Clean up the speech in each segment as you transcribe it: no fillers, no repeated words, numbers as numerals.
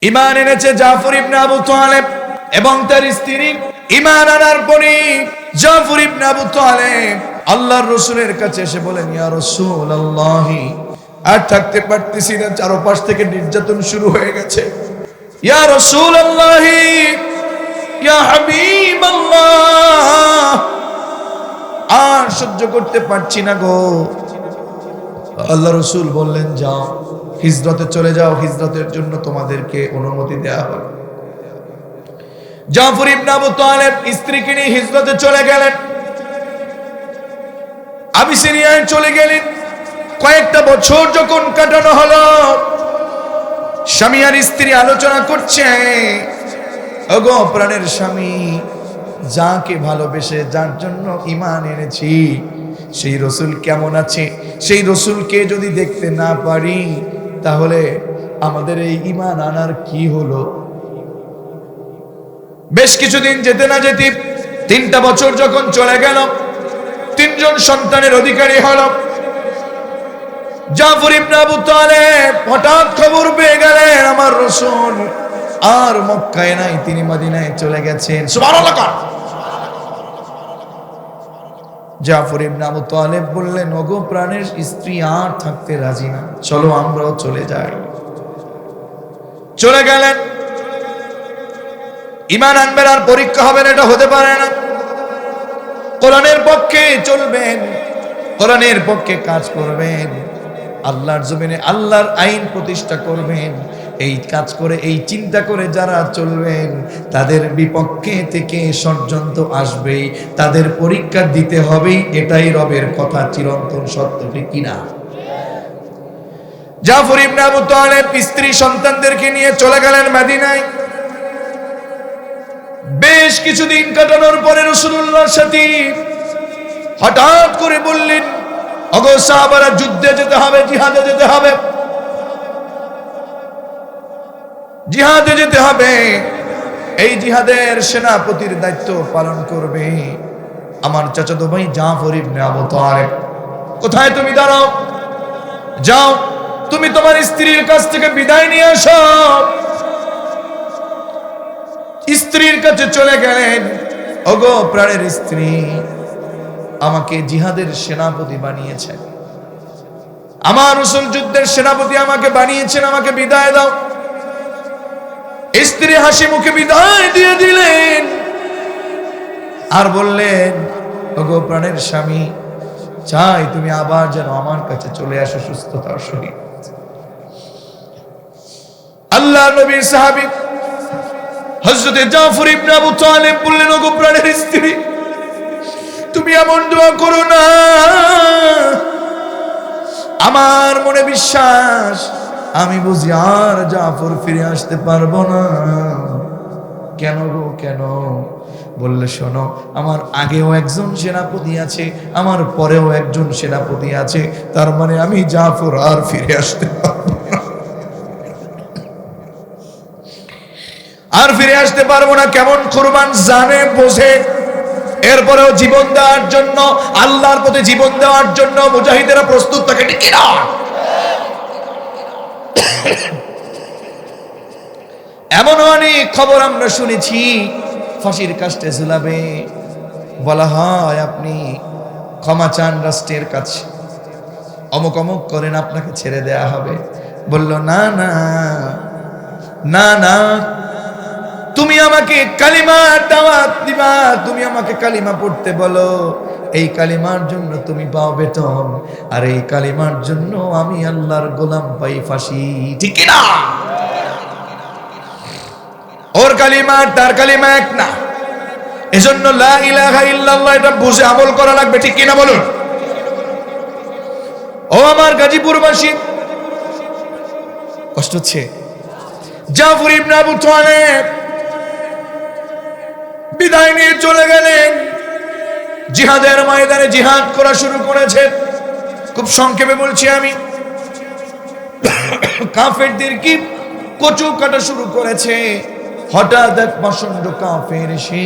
ঈমান এনেছে জাফর ইবনে আবু তালেব এবং তার স্ত্রী। ঈমান আনার পরে জাফর ইবনে আবু তালেব আল্লাহর রাসূলের কাছে এসে বলেন, ইয়া রাসূলুল্লাহ, আর থাকতে পারতেছি না, চারপাশ থেকে নির্যাতন শুরু হয়ে গেছে। ইয়া রাসূলুল্লাহ, ইয়া হাবিবাল্লাহ, আর সহ্য করতে পারছি না গো। আল্লাহ রাসূল বললেন, যাও হিজরতে চলে যাও, হিজরতের জন্য তোমাদেরকে অনুমতি দেয়া হবে। জাফর ইবনে আবু তালেব স্ত্রীকে নিয়ে হিজরতে চলে গেলেন, আবিসিনিয়ায় চলে গেলেন। কয়েকটা বছর যখন কাটানো হলো, স্বামী আর স্ত্রী আলোচনা করছে, ওগো প্রাণের স্বামী, যাকে ভালোবেসে যার জন্য ঈমান এনেছি সেই রাসূল কেমন আছে, সেই রাসূলকে যদি দেখতে না পারি তাহলে আমাদের এই ঈমান আনার কি হলো। বেশ কিছুদিন যেতে না যেতে 3টা বছর যখন চলে গেল, 3জন সন্তানের অধিকারী হল। জাফর ইবনে আবু তালেব হঠাৎ খবর পেয়ে গেলেন আমার রাসূল আর মক্কায় নাই, তিনি মদিনায় চলে গেছেন। সুবহানাল্লাহ। জাফর ইবনে আবু তালেব বললেন, ওগো প্রাণের স্ত্রী, আর থাকতে রাজি না, চলো আমরাও চলে যাই। চলে গেলেন। ঈমান আনবেন আর পরীক্ষা হবেন, এটা হতে পারে না। কোরআনের পক্ষে চলবেন, কোরআনের পক্ষে কাজ করবেন, আল্লাহর জমিনে আল্লাহর আইন প্রতিষ্ঠা করবেন। এই কাজ করে, এই চিন্তা করে যারা চলবেন, তাদের বিপক্ষে থেকে ষড়যন্ত্র আসবেই, তাদের পরীক্ষা দিতে হবেই। এটাই রবের কথা, চিরন্তন সত্য, ঠিক কিনা? জাফর ইবনে আবু তালেব স্ত্রী সন্তানদেরকে নিয়ে চলে গেলেন মদিনায়। বেশ কিছুদিন কাটানোর পরে রাসূলুল্লাহর সাথে হঠাৎ করে বললেন, ওগো সাহাবারা, যুদ্ধে যেতে হবে, জিহাদে যেতে হবে, জিহাদে যেতে হবে। এই জিহাদের সেনাপতির দায়িত্ব পালন করবে আমার চাচাতো ভাই জাফর ইবনে আবু তালেব। কোথায় তুমি দাঁড়াও, যাও তুমি তোমার স্ত্রীর কাছ থেকে বিদায় নিয়ে আসো। স্ত্রীর কাছে চলে গেলেন, ওগো প্রাণের স্ত্রী, আমাকে জিহাদের সেনাপতি বানিয়েছেন, আমার রাসূল যুদ্ধের সেনাপতি আমাকে বানিয়েছেন, আমাকে বিদায় দাও। স্ত্রী হাসি মুখে বিদায় দিয়ে দিলেন আর বললেন, ওগো প্রাণের স্বামী, চাই তুমি আবার যেন আমার কাছে চলে আসো সুস্থতার সহিত। আল্লাহর নবীর সাহাবী হযরতে জাফর ইবনে আবু তালেব বললেন, ওগো প্রাণের স্ত্রী, তুমি এমন দোয়া করো না, আমার মনে বিশ্বাস আমি বুঝি আর জাফর ফিরে আসতে পারবো না। কেন গো, কেন? বললে, শোনো, আমার আগেও একজন সেনাপতি আছে, আমার পরেও একজন সেনাপতি আছে, তার মানে আমি জাফর আর ফিরে আসতে পারবো না, আর ফিরে আসতে পারবো না। কেমন কুরবান জানে, বোঝে, এরপরেও জীবন দেওয়ার জন্য, আল্লাহর প্রতি জীবন দেওয়ার জন্য মুজাহিদেরা প্রস্তুত থাকে, ঠিক না? এমন অনেক খবর আমরা শুনেছি, ফাঁসির কাস্টে ঝুলাবে, বলা হয় আপনি ক্ষমা চান রাষ্ট্রের কাছে, অমুক অমুক করেন, আপনাকে ছেড়ে দেয়া হবে। বলল, না না না না, তুমি আমাকে কালিমার দাওয়াত দিবা, তুমি আমাকে কালিমা পড়তে বলো, এই কালিমার জন্য তুমি পাও বেতন, আর এই কালিমার জন্য আমি আল্লাহর গোলাম পাই ফাঁসি, ঠিক না? ওর কালিমা তার কালিমা এক না, এজন্য লা ইলাহা ইল্লাল্লাহ এটা বুঝে আমল করা লাগবে, ঠিক কিনা বলুন? ও আমার গাজীপুরবাসী, কষ্ট হচ্ছে? জাফর ইবনে আবু তালেব বিদায় নিয়ে চলে গেলেন, জিহাদের ময়দানে জিহাদ করা শুরু করেছে। খুব সংক্ষেপে বলছি আমি, কাফেরদের কি কচু কাটা শুরু করেছে। হঠাৎ এক প্রচন্ড কাফের এসে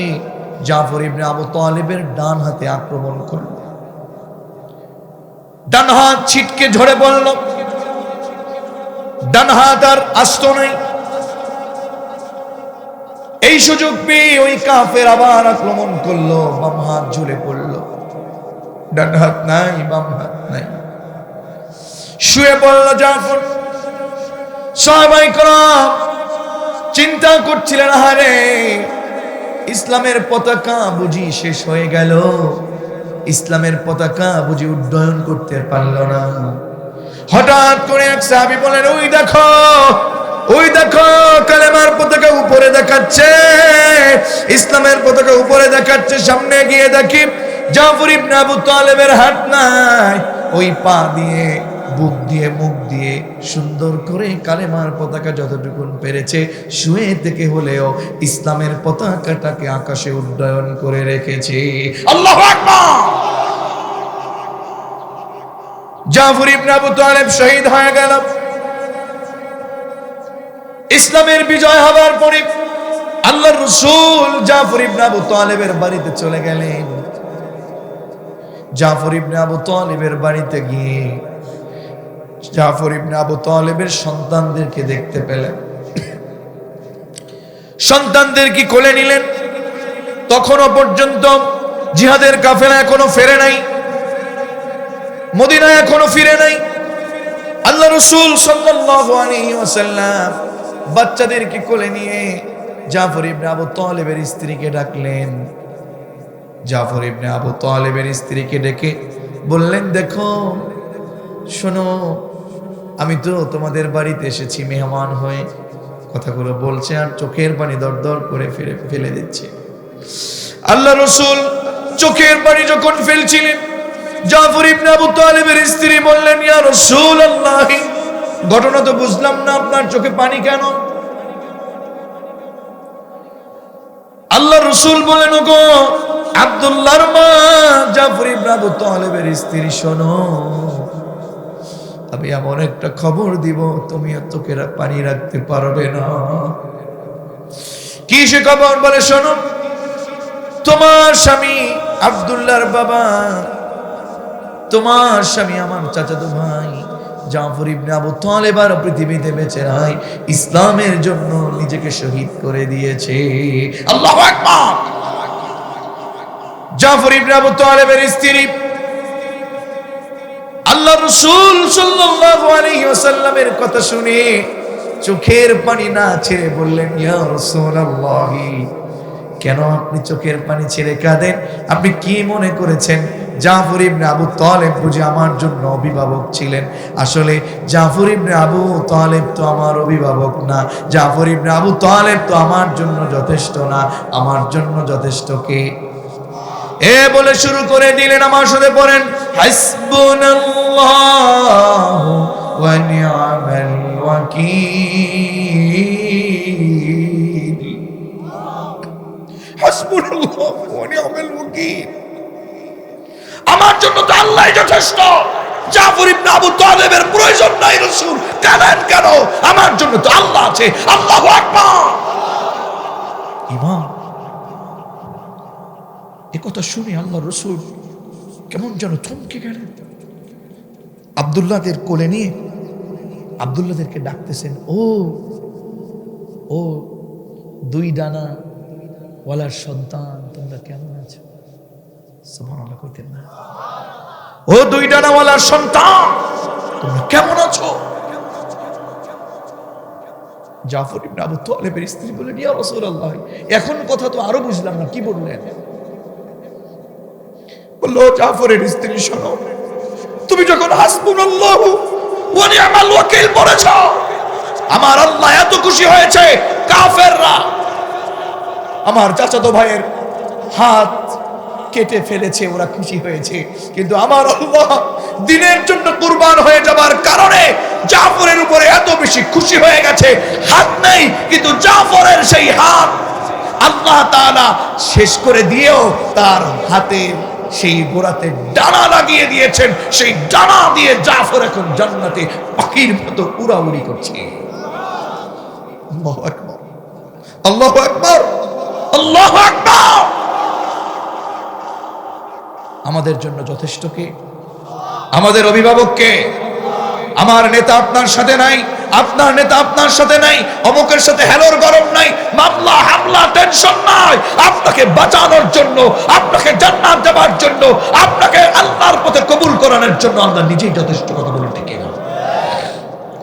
জাফর ইবনে আবু তালেবের ডান হাতে আক্রমণ করল, ডান হাত ছিটকে ঝরে পড়ল, ডান হাত আর আস্ত নাই। এই সুযোগ পেয়ে ওই কাফের আবার আক্রমণ করলো, বাম হাত ঝুলে পড়লো, ডান হাত নাই, বাম হাত নাই, শুয়ে পড়ল জাফর। সাহাবায়ে কেরাম চিন্তা করছিলেন, আহারে ইসলামের পতাকা বুঝি শেষ হয়ে গেল, ইসলামের পতাকা বুঝি উড্ডয়ন করতে পারল না। হঠাৎ করে এক সাহাবী বলেন, ওই দেখো, ওই দেখো, কালেমার পতাকা উপরে দেখাচ্ছে, ইসলামের পতাকা উপরে দেখাচ্ছে। সামনে গিয়ে দেখি জাফর ইবনে আবু তালেবের হাত নাই, ওই পা দিয়ে, বুক দিয়ে, মুখ দিয়ে সুন্দর করে কালেমার পতাকা যতটুকুন পেরেছে শুয়ে থেকে হলেও ইসলামের পতাকাটাকে আকাশে উড্ডয়ন করে রেখেছে। আল্লাহু আকবার। জাফর ইবনে আবু তালেব শহীদ হয়ে গেল। ইসলামের বিজয় হবার পরে আল্লাহর রাসূল জাফর ইবনে আবু তালেবের বাড়িতে চলে গেলেন। জাফর ইবনে আবু তালেবের বাড়িতে গিয়ে জাফর ইবনে আবু তালেবের সন্তানদেরকে দেখতে পেলেন। সন্তানদেরকে কোলে নিলেন। তখনও পর্যন্ত জিহাদের কাফেলা এখনো ফিরে নাই, মদিনায় এখনো ফিরে নাই। আল্লাহ রাসূল সাল্লাল্লাহু আলাইহি ওয়াসাল্লাম বাচ্চাদেরকে কোলে নিয়ে জাফর ইবনে আবু তালেবের স্ত্রীকে ডাকলেন। জাফর ইবনে আবু তালেবের স্ত্রীকে ডেকে বললেন, দেখো, শোনো, আমি তো তোমাদের বাড়িতে এসেছি মেহমান হয়ে। কথাগুলো বলছে আর চোখের পানি দরদর করে ফেলে দিচ্ছে। আল্লাহ রাসূল চোখের পানি যখন ফেলছিলেন, জাফর ইবনে আবু তালেবের স্ত্রী বললেন, ইয়া রাসূলুল্লাহ, ঘটনা তো বুঝলাম না, আপনার চোখে পানি কেন? আল্লাহ রাসূল বলেন, ওগো আব্দুল্লাহর মা জাফর ইবনে আবু তালেবের স্ত্রী, শোনো, আমি এমন একটা খবর দিব, তুমি চোখের পানি রাখতে পারবে না। কি সে খবর? বলে, শোনো, তোমার স্বামী আব্দুল্লাহর বাবা, তোমার স্বামী আমার চাচাতো ভাই জাফর ইবনে আবু তালেব আর পৃথিবীতে বেঁচে নাই, ইসলামের জন্য নিজেকে শহীদ করে দিয়েছে। আল্লাহু আকবার। জাফর ইবনে আবু তালেবের স্ত্রী আল্লাহ রাসূল সাল্লাল্লাহু আলাইহি ওয়াসাল্লামের কথা শুনে চোখের পানি না ছেড়ে বললেন, ইয়া রাসূলুল্লাহ, কেন আপনি চোখের পানি ছেড়ে কাঁদেন? আপনি কি মনে করেছেন জাফর ইবনে আবু তালেব বুঝি আমার জন্য অভিভাবক ছিলেন? আসলে জাফর ইবনে আবু তালেব তো আমার অভিভাবক না, জাফর ইবনে আবু তালেব তো আমার জন্য যথেষ্ট না, আমার জন্য যথেষ্ট কে? এ বলে শুরু করে দিলেন, আমার সাথে পড়েন, হাসবুনাল্লাহু ওয়া নি'মাল ওয়াকিল, হাসবুনাল্লাহু ওয়া নি'মাল ওয়াকিল। আমার জন্য তো আল্লাহই যথেষ্ট, জাফর ইবনে আবু তালেবের প্রয়োজন নাই। রাসূল কেন? আমার জন্য তো আল্লাহ আছে। আল্লাহু আকবার। ইমান। একথা শুনে আল্লাহ রাসূল কেমন যেন থমকে গেলেন। আব্দুল্লাহদের কোলে নিয়ে আব্দুল্লাহদেরকে ডাকতেছেন, ও দুই ডানা ওয়ালার সন্তান, তোমরা কেমন আছো? সুবহানাল্লাহ কইতেন না? ও দুই ডানা ওয়ালার সন্তান, তোমরা কেমন আছো? জাফর ইবনে আবু তালেবের স্ত্রী বলেন, ইয়া রাসূলুল্লাহ, এখন কথা তো আরো বুঝলাম না, কি বললেন? বলল, জাফরের স্ত্রী, শোনো, তুমি যখন হাসবুনাল্লাহু ওয়া নি'মাল ওয়াকিল পড়েছ, আমার আল্লাহ এত খুশি হয়েছে, কাফেররা আমার চাচাতো ভাইয়ের হাত কেটে ফেলেছে, ওরা খুশি হয়েছে, কিন্তু আমার আল্লাহ দ্বীনের জন্য কুরবান হয়ে যাবার কারণে জাফরের উপরে এত বেশি খুশি হয়ে গেছে। হাত নেই, কিন্তু জাফরের সেই হাত আল্লাহ তাআলা শেষ করে দিয়েও তার হাতের সেই গোড়াতে ডানা লাগিয়ে দিয়েছেন। সেই ডানা দিয়ে জাফর এখন জান্নাতে পাখির মতো উড়াউড়ি করছে। আল্লাহু আকবার, আল্লাহু আকবার, আল্লাহু আকবার। আমাদের জন্য যথেষ্ট কে? আমাদের অভিভাবক কে? আমার নেতা আপনার সাথে নাই, আপনার নেতা আপনার সাথে নাই, অমুকের সাথে হেলোর গরম নাই, মামলা মামলা টেনশন নাই, আপনাকে বাঁচানোর জন্য, আপনাকে জান্নাত দেওয়ার জন্য, আপনাকে আল্লাহর পথে কবুল করানোর জন্য আল্লাহ নিজেই যথেষ্ট। কথা বলুন ঠিক কিনা?